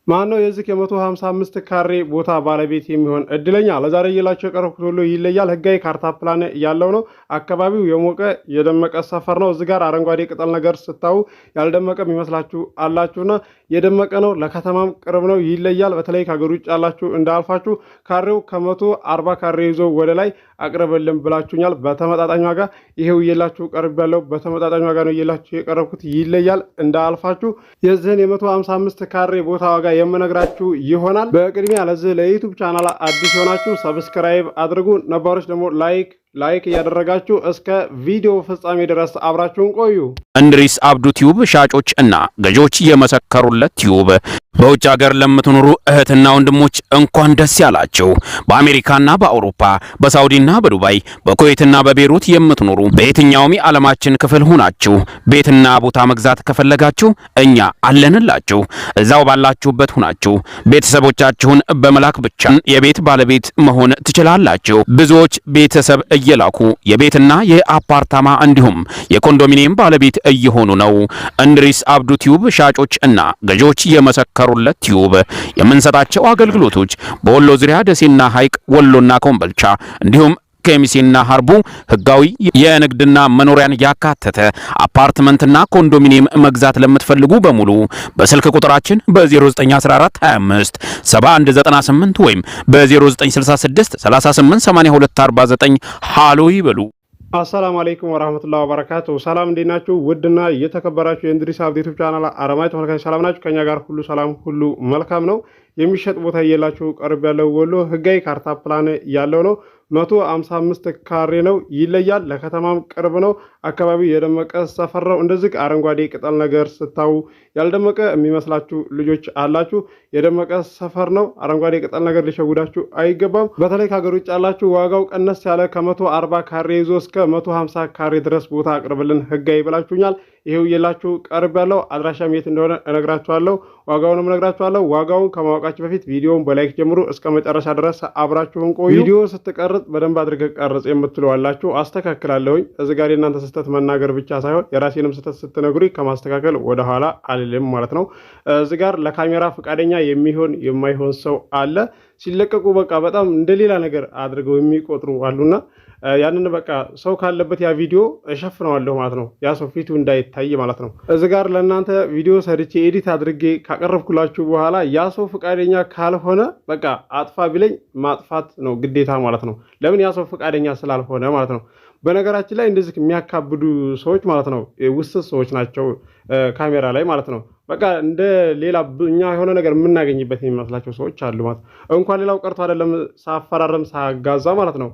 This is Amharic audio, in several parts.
ማነው የዚህ የ155 ካሬ ቦታ ባለቤት የሚሆን እድለኛ? ለዛሬ እየላችሁ የቀረብኩት ሁሉ ይለያል። ህጋዊ ካርታ ፕላን ያለው ነው። አካባቢው የሞቀ የደመቀ ሰፈር ነው። እዚህ ጋር አረንጓዴ ቅጠል ነገር ስታዩ ያልደመቀ የሚመስላችሁ አላችሁና የደመቀ ነው። ለከተማም ቅርብ ነው። ይለያል። በተለይ ከሀገር ውጭ ያላችሁ እንዳልፋችሁ ካሬው ከ140 ካሬ ይዞ ወደ ላይ አቅርበልን ብላችሁኛል። በተመጣጣኝ ዋጋ ይሄው እየላችሁ ቀርብ ያለው በተመጣጣኝ ዋጋ ነው እየላችሁ የቀረብኩት። ይለያል እንዳልፋችሁ የዚህን የ155 ካሬ ቦታ ዋጋ የምነግራችሁ ይሆናል። በቅድሚያ ለዚህ ለዩቲዩብ ቻናል አዲስ ሆናችሁ ሰብስክራይብ አድርጉ። ነባሮች ደግሞ ላይክ እያደረጋችሁ እስከ ቪዲዮ ፍጻሜ ድረስ አብራችሁን ቆዩ። እንድሪስ አብዱ ቲዩብ ሻጮች እና ገዢዎች የመሰከሩለት ቲዩብ። በውጭ ሀገር ለምትኖሩ እህትና ወንድሞች እንኳን ደስ ያላችሁ። በአሜሪካና በአውሮፓ በሳውዲና በዱባይ በኩዌትና በቤሩት የምትኖሩ በየትኛውም የዓለማችን ክፍል ሆናችሁ ቤትና ቦታ መግዛት ከፈለጋችሁ እኛ አለንላችሁ። እዛው ባላችሁበት ሆናችሁ ቤተሰቦቻችሁን በመላክ ብቻ የቤት ባለቤት መሆን ትችላላችሁ። ብዙዎች ቤተሰብ እየላኩ የቤትና የአፓርታማ እንዲሁም የኮንዶሚኒየም ባለቤት እየሆኑ ነው። እንድሪስ አብዱ ቲዩብ ሻጮች እና ገዢዎች የመሰከሩለት ቲዩብ የምንሰጣቸው አገልግሎቶች በወሎ ዙሪያ ደሴና ሐይቅ፣ ወሎና ኮምቦልቻ እንዲሁም ከሚሴና ሀርቡ ህጋዊ የንግድና መኖሪያን ያካተተ አፓርትመንትና ኮንዶሚኒየም መግዛት ለምትፈልጉ በሙሉ በስልክ ቁጥራችን በ0914 25 7198 ወይም በ0966 388249 ሃሎ ይበሉ። አሰላሙ አለይኩም ወራህመቱላሂ ወበረካቱ። ሰላም እንዴት ናችሁ? ውድና እየተከበራችሁ የእንድሪስ አብዱ ዩቲዩብ ቻናል አረማይ ተመልካቾች ሰላም ናችሁ? ከኛ ጋር ሁሉ ሰላም ሁሉ መልካም ነው። የሚሸጥ ቦታ እየላችሁ ቀርብ ያለው ወሎ ህጋዊ ካርታ ፕላን ያለው ነው። 155 ካሬ ነው። ይለያል። ለከተማም ቅርብ ነው። አካባቢው የደመቀ ሰፈር ነው። እንደዚህ አረንጓዴ ቅጠል ነገር ስታዩ ያልደመቀ የሚመስላችሁ ልጆች አላችሁ። የደመቀ ሰፈር ነው። አረንጓዴ ቅጠል ነገር ሊሸውዳችሁ አይገባም። በተለይ ከሀገር ውጭ ያላችሁ ዋጋው ቀነስ ያለ ከ140 ካሬ ይዞ እስከ 150 ካሬ ድረስ ቦታ አቅርብልን ህጋዊ ብላችሁኛል። ይሄው እየላችሁ ቀርብ ያለው አድራሻም የት እንደሆነ እነግራችኋለሁ። ዋጋውንም እነግራችኋለሁ። ዋጋውን ከማወቃችሁ በፊት ቪዲዮውን በላይክ ጀምሩ እስከ መጨረሻ ድረስ አብራችሁን ቆዩ። ቪዲዮ ስትቀርጽ በደንብ አድርገህ ቀርጽ የምትሉ አላችሁ። አስተካክላለሁኝ። እዚህ ጋር የእናንተ ስህተት መናገር ብቻ ሳይሆን የራሴንም ስህተት ስትነግሩኝ ከማስተካከል ወደኋላ አልልም ማለት ነው። እዚህ ጋር ለካሜራ ፈቃደኛ የሚሆን የማይሆን ሰው አለ። ሲለቀቁ በቃ በጣም እንደሌላ ነገር አድርገው የሚቆጥሩ አሉና ያንን በቃ ሰው ካለበት ያ ቪዲዮ እሸፍነዋለሁ ማለት ነው። ያ ሰው ፊቱ እንዳይታይ ማለት ነው። እዚህ ጋር ለእናንተ ቪዲዮ ሰርቼ ኤዲት አድርጌ ካቀረብኩላችሁ በኋላ ያ ሰው ፈቃደኛ ካልሆነ በቃ አጥፋ ቢለኝ ማጥፋት ነው ግዴታ ማለት ነው። ለምን? ያ ሰው ፈቃደኛ ስላልሆነ ማለት ነው። በነገራችን ላይ እንደዚህ የሚያካብዱ ሰዎች ማለት ነው ውስጥ ሰዎች ናቸው ካሜራ ላይ ማለት ነው። በቃ እንደ ሌላ እኛ የሆነ ነገር የምናገኝበት የሚመስላቸው ሰዎች አሉ ማለት እንኳን ሌላው ቀርቶ አይደለም ሳፈራረም ሳጋዛ ማለት ነው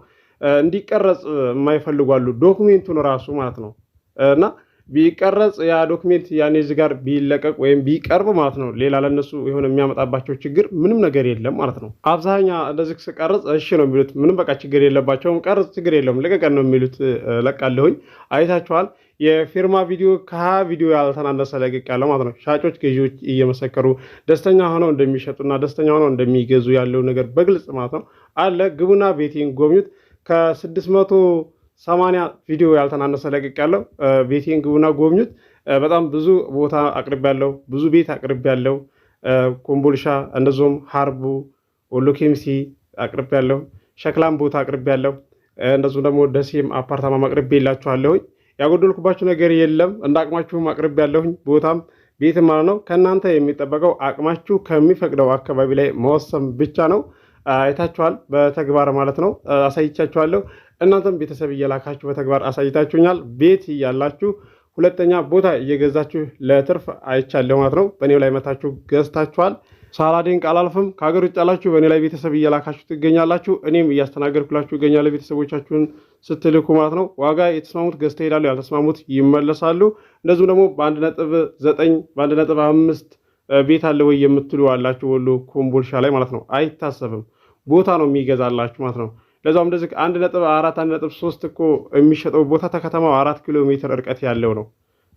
እንዲቀረጽ የማይፈልጉ አሉ። ዶክሜንቱን ራሱ ማለት ነው እና ቢቀረጽ ያ ዶክሜንት ያኔ እዚህ ጋር ቢለቀቅ ወይም ቢቀርብ ማለት ነው ሌላ ለነሱ የሆነ የሚያመጣባቸው ችግር ምንም ነገር የለም ማለት ነው። አብዛኛ እንደዚህ ስቀርጽ እሺ ነው የሚሉት። ምንም በቃ ችግር የለባቸውም። ቀርጽ ችግር የለውም ልቀቀን ነው የሚሉት። ለቃለሁኝ አይታችኋል። የፊርማ ቪዲዮ ቪዲዮ ያልተናነሰ ለቅቅ ያለው ማለት ነው። ሻጮች ገዢዎች እየመሰከሩ ደስተኛ ሆነው እንደሚሸጡና ደስተኛ ሆነው እንደሚገዙ ያለው ነገር በግልጽ ማለት ነው አለ። ግቡና ቤቴን ጎብኙት። ከ680 ቪዲዮ ያልተናነሰ ለቅቅ ያለው ቤቴን ግቡና ጎብኙት። በጣም ብዙ ቦታ አቅርብ ያለው ብዙ ቤት አቅርብ ያለው ኮምቦልሻ፣ እንደዚሁም ሀርቡ፣ ወሎ ኬሚሲ አቅርብ ያለው ሸክላም ቦታ አቅርብ ያለው እንደዚሁም ደግሞ ደሴም አፓርታማ አቅርብ የላችኋለሁኝ። ያጎደልኩባችሁ ነገር የለም። እንደ አቅማችሁም አቅርብ ያለሁኝ ቦታም ቤትም ማለት ነው። ከእናንተ የሚጠበቀው አቅማችሁ ከሚፈቅደው አካባቢ ላይ መወሰን ብቻ ነው። አይታችኋል በተግባር ማለት ነው። አሳይቻችኋለሁ። እናንተም ቤተሰብ እየላካችሁ በተግባር አሳይታችሁኛል። ቤት እያላችሁ ሁለተኛ ቦታ እየገዛችሁ ለትርፍ አይቻለሁ ማለት ነው። በእኔው ላይ መታችሁ ገዝታችኋል። ሳላዴን ቃል አልፍም። ከሀገር ውጭ ያላችሁ በእኔ ላይ ቤተሰብ እየላካችሁ ትገኛላችሁ። እኔም እያስተናገድኩላችሁ እገኛለሁ። ቤተሰቦቻችሁን ስትልኩ ማለት ነው። ዋጋ የተስማሙት ገዝተው ይሄዳሉ፣ ያልተስማሙት ይመለሳሉ። እንደዚሁም ደግሞ በ1.9 በ1.5 ቤት አለ ወይ የምትሉ አላችሁ። ወሎ ኮምቦልሻ ላይ ማለት ነው። አይታሰብም። ቦታ ነው የሚገዛላችሁ ማለት ነው። ለዛውም እንደዚህ 1.4 1.3 እኮ የሚሸጠው ቦታ ተከተማው 4 ኪሎ ሜትር ርቀት ያለው ነው።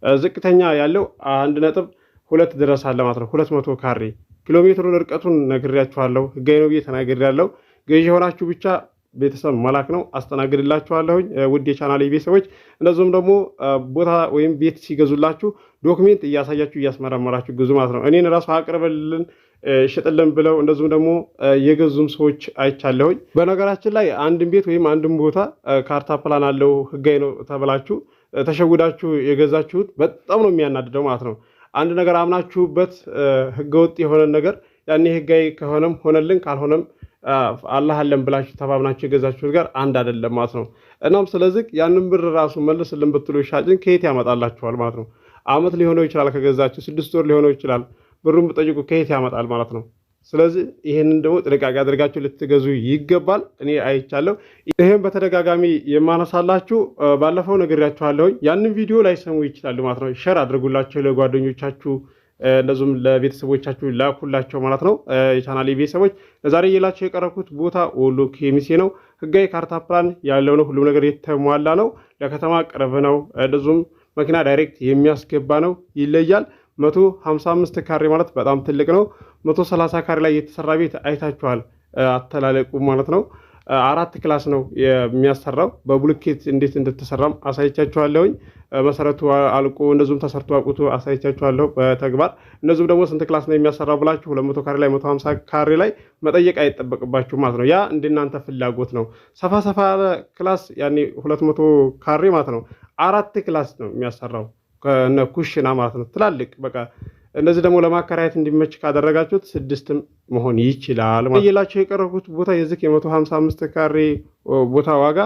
ዝቅተኛ ያለው 1.2 ድረስ አለ ማለት ነው። 200 ካሬ ኪሎ ሜትሩን ርቀቱን ነግሬያችኋለሁ። ህጋዊ ነው ብዬ ተናግሬያለሁ። ገዢ የሆናችሁ ብቻ ቤተሰብ መላክ ነው። አስተናግድላችኋለሁኝ ውድ የቻናሌ ቤተሰቦች። እንደዚሁም ደግሞ ቦታ ወይም ቤት ሲገዙላችሁ ዶክሜንት እያሳያችሁ እያስመረመራችሁ ግዙ ማለት ነው። እኔን ራሱ አቅርበልን ሽጥልን ብለው እንደዚሁም ደግሞ የገዙም ሰዎች አይቻለሁኝ። በነገራችን ላይ አንድን ቤት ወይም አንድን ቦታ ካርታ ፕላን አለው ህጋዊ ነው ተብላችሁ ተሸውዳችሁ የገዛችሁት በጣም ነው የሚያናድደው ማለት ነው። አንድ ነገር አምናችሁበት ህገወጥ የሆነ ነገር ያኔ ህጋዊ ከሆነም ሆነልን ካልሆነም አላህ አለን ብላችሁ ተባብናችሁ የገዛችሁት ጋር አንድ አይደለም ማለት ነው። እናም ስለዚህ ያንን ብር ራሱ መልስልን ብትሉ ሻጭን ከየት ያመጣላችኋል ማለት ነው። አመት ሊሆነው ይችላል ከገዛችሁ 6 ወር ሊሆነው ይችላል። ብሩን ብትጠይቁ ከየት ያመጣል ማለት ነው። ስለዚህ ይህንን ደግሞ ጥንቃቄ አድርጋችሁ ልትገዙ ይገባል። እኔ አይቻለሁ። ይህም በተደጋጋሚ የማነሳላችሁ ባለፈው ነግሬያችኋለሁኝ። ያንን ቪዲዮ ላይ ሰሙ ይችላሉ ማለት ነው። ሼር አድርጉላቸው ለጓደኞቻችሁ፣ እንደዚሁም ለቤተሰቦቻችሁ ላኩላቸው ማለት ነው። የቻናሌ ቤተሰቦች ለዛሬ እየላቸው የቀረብኩት ቦታ ወሎ ኬሚሴ ነው። ህጋዊ ካርታ ፕላን ያለው ነው። ሁሉም ነገር የተሟላ ነው። ለከተማ ቅርብ ነው። እንደዚሁም መኪና ዳይሬክት የሚያስገባ ነው። ይለያል። 155 ካሬ ማለት በጣም ትልቅ ነው። 130 ካሬ ላይ የተሰራ ቤት አይታችኋል አተላለቁ ማለት ነው። 4 ክላስ ነው የሚያሰራው። በብሎኬት እንዴት እንደተሰራም አሳይቻችኋለሁኝ። መሰረቱ አልቆ እንደዚሁም ተሰርቶ አቁቶ አሳይቻችኋለሁ በተግባር። እንደዚሁም ደግሞ ስንት ክላስ ነው የሚያሰራው ብላችሁ 200 ካሬ ላይ 150 ካሬ ላይ መጠየቅ አይጠበቅባችሁ ማለት ነው። ያ እንደናንተ ፍላጎት ነው። ሰፋ ሰፋ ክላስ ያኔ 200 ካሬ ማለት ነው 4 ክላስ ነው የሚያሰራው ከነ ኩሽና ማለት ነው። ትላልቅ በቃ እነዚህ ደግሞ ለማከራየት እንዲመች ካደረጋችሁት 6 መሆን ይችላል ማለት ነው። የላችሁ የቀረቡት ቦታ የዚህ የ155 ካሬ ቦታ ዋጋ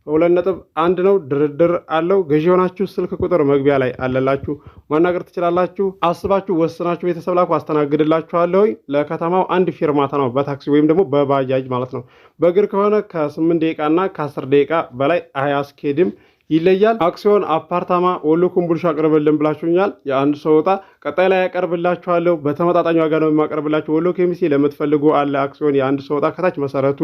2.1 ነው። ድርድር አለው። ገዢ ሆናችሁ ስልክ ቁጥር መግቢያ ላይ አለላችሁ፣ ማናገር ትችላላችሁ። አስባችሁ ወስናችሁ ቤተሰብ ላኩ፣ አስተናግድላችኋለሁ። ለከተማው 1 ፊርማታ ነው በታክሲ ወይም ደግሞ በባጃጅ ማለት ነው። በእግር ከሆነ ከ8 ደቂቃ እና ከ10 ደቂቃ በላይ አያስኬድም። ይለያል። አክሲዮን አፓርታማ ወሎ ኮምቦልቻ አቅርብልን ብላችሁኛል። የአንድ ሰው ወጣ ቀጣይ ላይ ያቀርብላችኋለሁ። በተመጣጣኝ ዋጋ ነው የማቀርብላችሁ። ወሎ ኬሚሴ ለምትፈልጉ አለ አክሲዮን የአንድ ሰው ወጣ ከታች መሰረቱ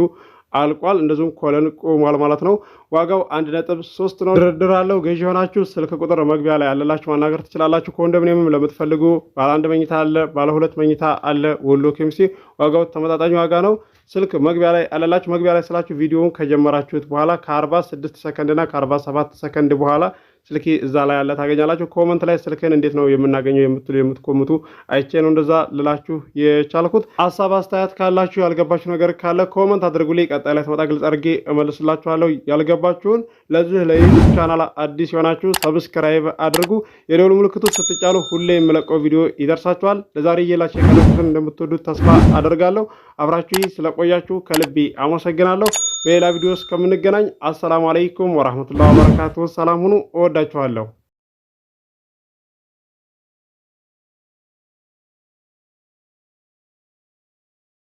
አልቋል። እንደዚሁም ኮለን ቆሟል ማለት ነው። ዋጋው 1.3 ነው። ድርድር አለው። ገዢ ሆናችሁ ስልክ ቁጥር መግቢያ ላይ አለላችሁ፣ ማናገር ትችላላችሁ። ኮንዶሚኒየም ለምትፈልጉ ባለ 1 መኝታ አለ፣ ባለ 2 መኝታ አለ። ወሎ ኬሚሴ ዋጋው ተመጣጣኝ ዋጋ ነው። ስልክ መግቢያ ላይ አለላችሁ። መግቢያ ላይ ስላችሁ ቪዲዮውን ከጀመራችሁት በኋላ ከ46 ሰከንድ እና ከ47 ሰከንድ በኋላ ስልኬ እዛ ላይ ያለ ታገኛላችሁ። ኮመንት ላይ ስልክን እንዴት ነው የምናገኘው የምትሉ የምትኮምቱ አይቼ ነው እንደዛ ልላችሁ የቻልኩት። ሀሳብ አስተያየት ካላችሁ ያልገባችሁ ነገር ካለ ኮመንት አድርጉልኝ። ቀጣይ ላይ ተመጣ ግልጽ አድርጌ እመልስላችኋለሁ ያልገባችሁን። ለዚህ ለዩቲዩብ ቻናል አዲስ የሆናችሁ ሰብስክራይብ አድርጉ። የደወል ምልክቱ ስትጫኑ ሁሌ የምለቀው ቪዲዮ ይደርሳችኋል። ለዛሬ እየላችሁ የቀረቡትን እንደምትወዱት ተስፋ አደርጋለሁ። አብራችሁ ስለቆያችሁ ከልቤ አመሰግናለሁ። በሌላ ቪዲዮ እስከምንገናኝ አሰላሙ አለይኩም ወራህመቱላሂ ወበረካቱሁ። ሰላም ሁኑ። እወዳችኋለሁ።